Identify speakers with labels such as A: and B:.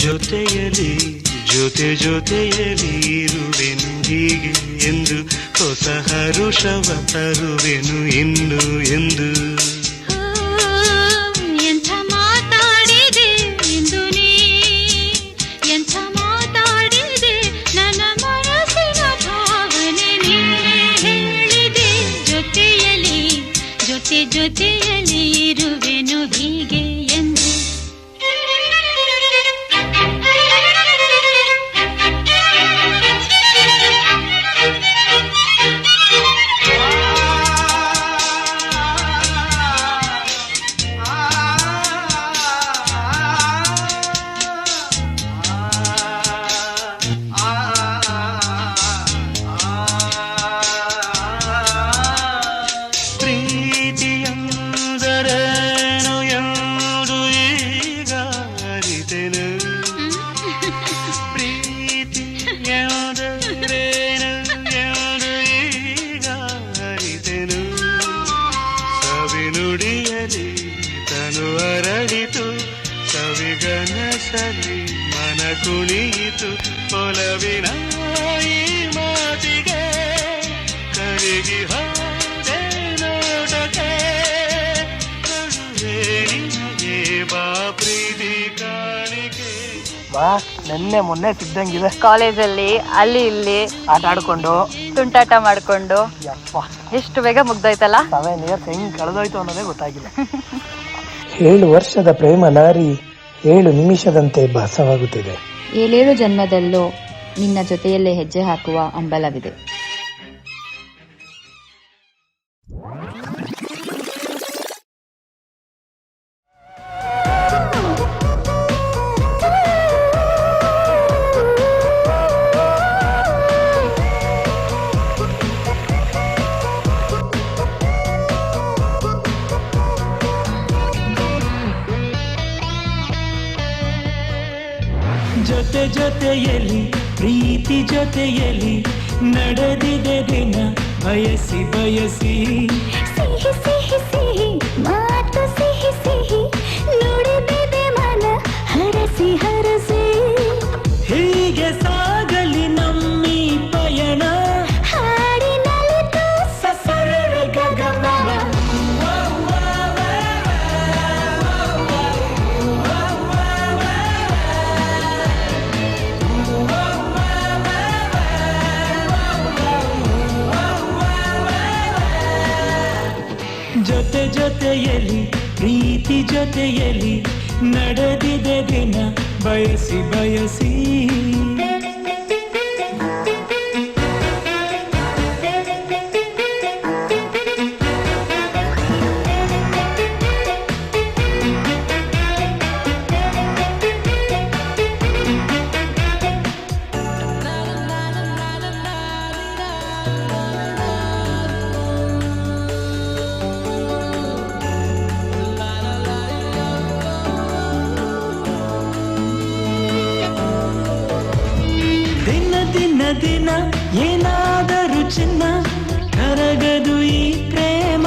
A: ಜೊತೆಯಲಿ ಜೊತೆಯಲಿ ಇರುವೆನು ಹೀಗೆ ಎಂದು ಹೊಸ ಹರುಷವ ತರುವೆನು ಇನ್ನು ಎಂದು.
B: ಎಂಥ ಮಾತಾಡಿದೆ ಎಂದು ನೀ, ಎಂಥ ಮಾತಾಡಿದೆ ನನ್ನ ಮನಸ್ಸಿನ ಭಾವನೆ ನೀನೇ ಹೇಳಿದೆ. ಜೊತೆಯಲಿ ಜೊತೆಯಲಿ ಇರುವೆನು ಹೀಗೆ ಎಂದು.
A: ಸವಿಗನಸಲಿ ಮನ ಕುಣಿಯಿತು ಒಲವಿನ ಈ ಮಾತಿಗೆ ಕರಗಿ ಹೋದೆ ನೋಟಕ್ಕೆ ಕಡುವೆ ಬಾ ಪ್ರೀತಿ ಕಾಣಿಕೆ.
C: ಬಾ ನೆನ್ನೆ ಮೊನ್ನೆ ಸಿದ್ದಂಗಿದೆ.
D: ಕಾಲೇಜಲ್ಲಿ ಅಲ್ಲಿ ಇಲ್ಲಿ
C: ಆಟ ಆಡ್ಕೊಂಡು
D: ತುಂಟಾಟ ಮಾಡ್ಕೊಂಡು
C: ಯಪ್ಪ
D: ಎಷ್ಟು ಬೇಗ ಮುಗ್ದೋಯ್ತಲ್ಲ.
C: 7 years ಹೆಂಗ್ ಕಳೆದೋಯ್ತು ಅನ್ನೋದೇ ಗೊತ್ತಾಗಿಲ್ಲ. 7 ವರ್ಷದ ಪ್ರೇಮ ಲಾರಿ 7 ನಿಮಿಷದಂತೆ ಭಾಸವಾಗುತ್ತಿದೆ.
E: 7 ಜನ್ಮದಲ್ಲೂ ನಿನ್ನ ಜೊತೆಯಲ್ಲೇ ಹೆಜ್ಜೆ ಹಾಕುವ ಹಂಬಲವಿದೆ.
A: ಜೊತೆಯಲಿ ಪ್ರೀತಿ ಜೊತೆಯಲಿ ನಡೆದಿದೆ ದಿನ ಬಯಸಿ
B: ಸಿಹಿ ಸಿಹಿ ಸಿಹಿ ಮಾತು ಸಿಹಿ ಸಿಹಿ ನುಡಿದಿದೆ ಮನ ಹರಸಿ ಹರಸಿ.
A: ಹೀಗೆ ಸಾಗಲಿ ನಮ್ಮಿ ಪಯಣ
B: ಹಾಡಿನಲಿತು ಸಸರ ಗಗನ.
A: ಜೊತೆಯಲಿ ಪ್ರೀತಿ ಜೊತೆಯಲಿ ನಡೆದಿದೆ ದಿನ ಬಯಸಿ ಬಯಸಿ. ದಿನ ಏನಾದರೂ ಚಿನ್ನ ಕರಗದು ಈ ಪ್ರೇಮ.